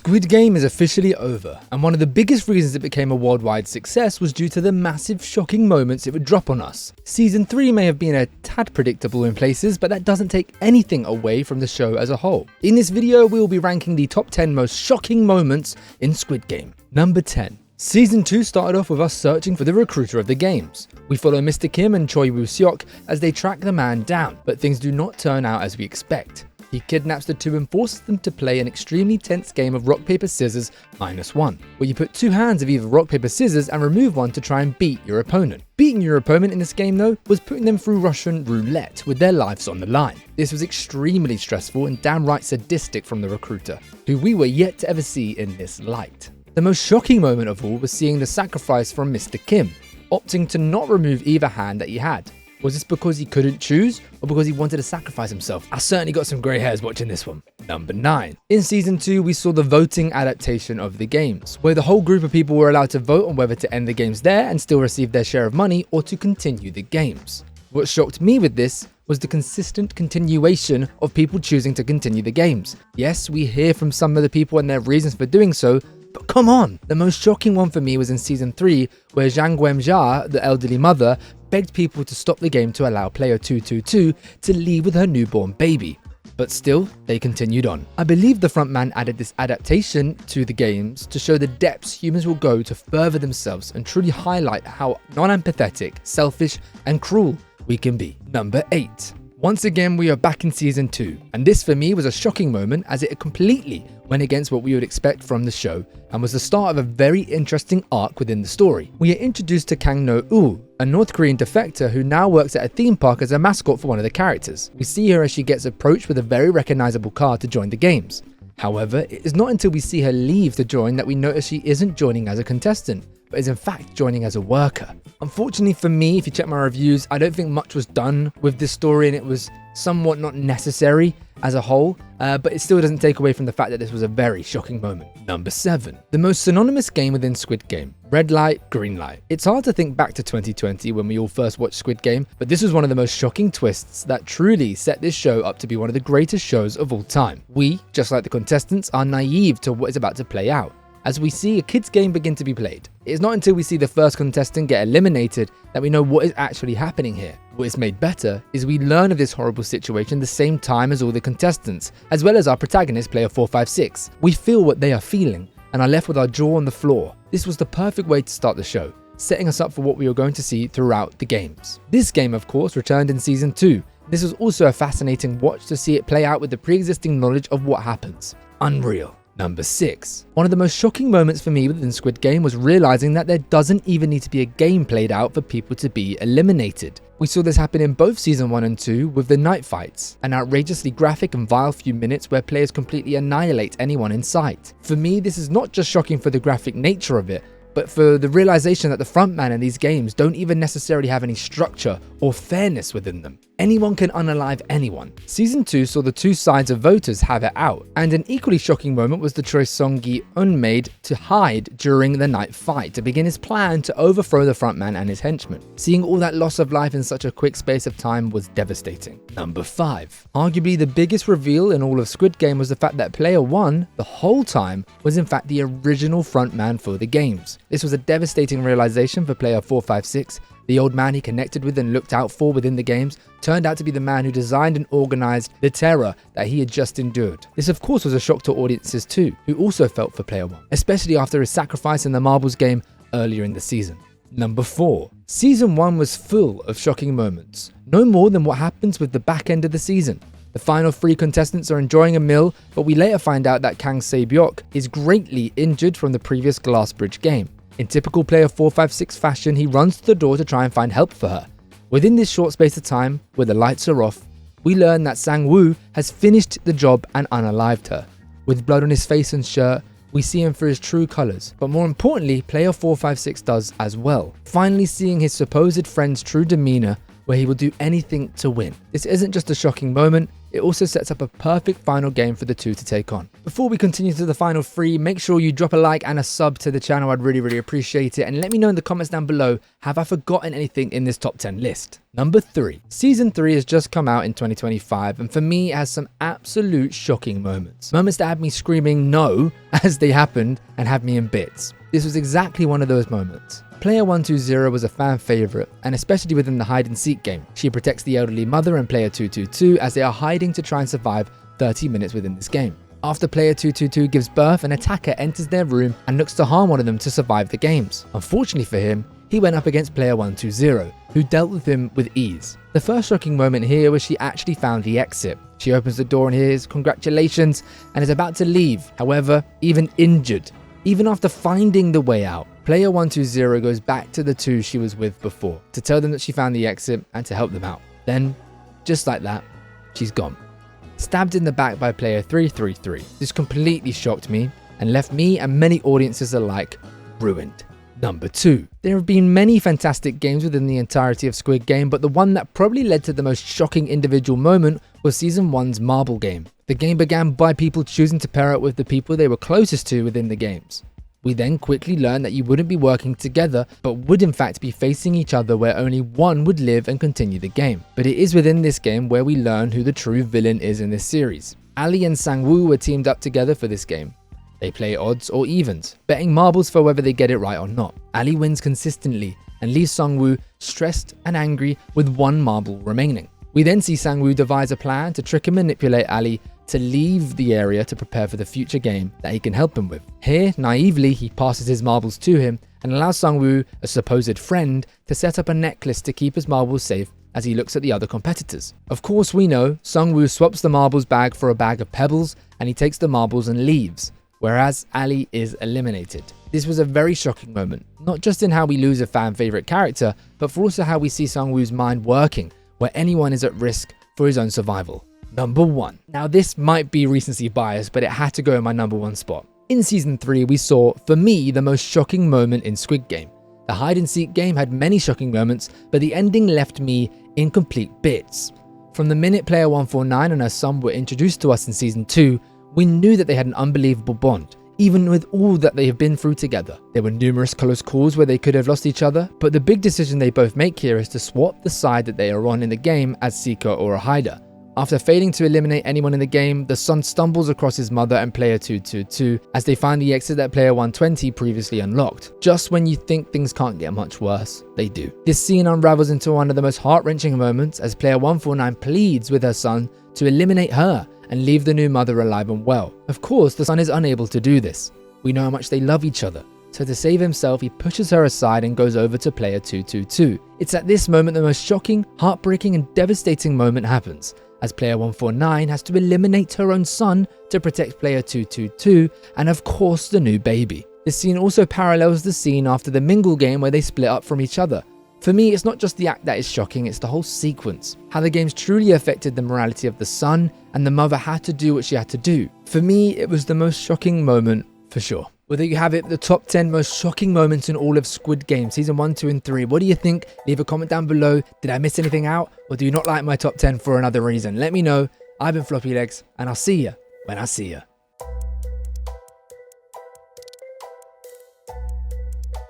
Squid Game is officially over, and one of the biggest reasons it became a worldwide success was due to the massive shocking moments it would drop on us. Season 3 may have been a tad predictable in places, but that doesn't take anything away from the show as a whole. In this video, we will be ranking the top 10 most shocking moments in Squid Game. Number 10. Season 2 started off with us searching for the recruiter of the games. We follow Mr. Kim and Choi Woo-seok as they track the man down, but things do not turn out as we expect. He kidnaps the two and forces them to play an extremely tense game of rock, paper, scissors -1, where you put two hands of either rock, paper, scissors and remove one to try and beat your opponent. Beating your opponent in this game though was putting them through Russian roulette with their lives on the line. This was extremely stressful and downright sadistic from the recruiter, who we were yet to ever see in this light. The most shocking moment of all was seeing the sacrifice from Mr. Kim, opting to not remove either hand that he had. Was this because he couldn't choose, or because he wanted to sacrifice himself? I certainly got some grey hairs watching this one. Number 9. In Season 2, we saw the voting adaptation of the games, where the whole group of people were allowed to vote on whether to end the games there and still receive their share of money, or to continue the games. What shocked me with this was the consistent continuation of people choosing to continue the games. Yes, we hear from some of the people and their reasons for doing so, but come on! The most shocking one for me was in Season 3, where Jung-jae, the elderly mother, begged people to stop the game to allow player 222 to leave with her newborn baby. But still, they continued on. I believe the frontman added this adaptation to the games to show the depths humans will go to further themselves and truly highlight how non-empathetic, selfish, and cruel we can be. Number 8. Once again, we are back in Season 2, and this for me was a shocking moment as it completely went against what we would expect from the show and was the start of a very interesting arc within the story. We are introduced to Kang No-woo, a North Korean defector who now works at a theme park as a mascot for one of the characters. We see her as she gets approached with a very recognizable car to join the games. However, it is not until we see her leave to join that we notice she isn't joining as a contestant, but is in fact joining as a worker. Unfortunately for me, if you check my reviews, I don't think much was done with this story and it was somewhat not necessary as a whole, but it still doesn't take away from the fact that this was a very shocking moment. Number 7. The most synonymous game within Squid Game. Red light, green light. It's hard to think back to 2020 when we all first watched Squid Game, but this was one of the most shocking twists that truly set this show up to be one of the greatest shows of all time. We, just like the contestants, are naive to what is about to play out, as we see a kid's game begin to be played. It is not until we see the first contestant get eliminated that we know what is actually happening here. What is made better is we learn of this horrible situation the same time as all the contestants, as well as our protagonist, player 456. We feel what they are feeling and are left with our jaw on the floor. This was the perfect way to start the show, setting us up for what we are going to see throughout the games. This game, of course, returned in Season 2. This was also a fascinating watch to see it play out with the pre-existing knowledge of what happens. Unreal. Number 6. One of the most shocking moments for me within Squid Game was realizing that there doesn't even need to be a game played out for people to be eliminated. We saw this happen in both Season 1 and 2 with the night fights, an outrageously graphic and vile few minutes where players completely annihilate anyone in sight. For me, this is not just shocking for the graphic nature of it, but for the realization that the frontman in these games don't even necessarily have any structure or fairness within them. Anyone can unalive anyone. Season 2 saw the two sides of voters have it out, and an equally shocking moment was the choice Song Gi-eun made to hide during the night fight to begin his plan to overthrow the frontman and his henchmen. Seeing all that loss of life in such a quick space of time was devastating. Number 5. Arguably the biggest reveal in all of Squid Game was the fact that player 1, the whole time, was in fact the original frontman for the games. This was a devastating realization for player 456. The old man he connected with and looked out for within the games turned out to be the man who designed and organized the terror that he had just endured. This of course was a shock to audiences too, who also felt for player 1, especially after his sacrifice in the marbles game earlier in the season. Number 4. Season 1 was full of shocking moments, no more than what happens with the back end of the season. The final 3 contestants are enjoying a meal, but we later find out that Kang Se-byok is greatly injured from the previous glass bridge game. In typical player 456 fashion, he runs to the door to try and find help for her. Within this short space of time, where the lights are off, we learn that Sang-woo has finished the job and unalived her. With blood on his face and shirt, we see him for his true colors, but more importantly, player 456 does as well, finally seeing his supposed friend's true demeanor, where he will do anything to win. This isn't just a shocking moment, it also sets up a perfect final game for the two to take on. Before we continue to the final 3, make sure you drop a like and a sub to the channel. I'd really appreciate it. And let me know in the comments down below, have I forgotten anything in this top 10 list? Number 3. Season 3 has just come out in 2025, and for me it has some absolute shocking moments. Moments that had me screaming no as they happened and had me in bits. This was exactly one of those moments. Player 120 was a fan favourite, and especially within the hide and seek game. She protects the elderly mother and player 222 as they are hiding to try and survive 30 minutes within this game. After player 222 gives birth, an attacker enters their room and looks to harm one of them to survive the games. Unfortunately for him, he went up against player 120, who dealt with him with ease. The first shocking moment here was she actually found the exit. She opens the door and hears "congratulations" and is about to leave. However, even injured, even after finding the way out, player 120 goes back to the two she was with before to tell them that she found the exit and to help them out. Then, just like that, she's gone. Stabbed in the back by player 333. This completely shocked me and left me and many audiences alike ruined. Number 2. There have been many fantastic games within the entirety of Squid Game, but the one that probably led to the most shocking individual moment was Season 1's Marble game. The game began by people choosing to pair up with the people they were closest to within the games. We then quickly learned that you wouldn't be working together, but would in fact be facing each other, where only one would live and continue the game. But it is within this game where we learn who the true villain is in this series. Ali and Sang-woo were teamed up together for this game. They play odds or evens, betting marbles for whether they get it right or not. Ali wins consistently and leaves Sang-woo stressed and angry with one marble remaining. We then see Sang-woo devise a plan to trick and manipulate Ali to leave the area to prepare for the future game that he can help him with. Here, naively, he passes his marbles to him and allows Sang-woo, a supposed friend, to set up a necklace to keep his marbles safe as he looks at the other competitors. Of course, we know Sang-woo swaps the marbles bag for a bag of pebbles and he takes the marbles and leaves, whereas Ali is eliminated. This was a very shocking moment, not just in how we lose a fan favourite character, but for also how we see Sang-woo's mind working, where anyone is at risk for his own survival. Number 1. Now this might be recency bias, but it had to go in my number 1 spot. In Season 3 we saw, for me, the most shocking moment in Squid Game. The hide and seek game had many shocking moments, but the ending left me in complete bits. From the minute player 149 and her son were introduced to us in Season 2, we knew that they had an unbelievable bond, even with all that they have been through together. There were numerous close calls where they could have lost each other, but the big decision they both make here is to swap the side that they are on in the game as seeker or a hider. After failing to eliminate anyone in the game, the son stumbles across his mother and player 222 as they find the exit that player 120 previously unlocked. Just when you think things can't get much worse, they do. This scene unravels into one of the most heart-wrenching moments as player 149 pleads with her son to eliminate her and leave the new mother alive and well. Of course, the son is unable to do this. We know how much they love each other. So to save himself, he pushes her aside and goes over to player 222. It's at this moment the most shocking, heartbreaking and devastating moment happens, as player 149 has to eliminate her own son to protect player 222 and of course the new baby. This scene also parallels the scene after the Mingle game where they split up from each other. For me, it's not just the act that is shocking, it's the whole sequence. How the games truly affected the morality of the son, and the mother had to do what she had to do. For me, it was the most shocking moment for sure. Well, there you have it, the top 10 most shocking moments in all of Squid Game, Season 1, 2 and 3. What do you think? Leave a comment down below. Did I miss anything out? Or do you not like my top 10 for another reason? Let me know. I've been Floppylegss, and I'll see you when I see you.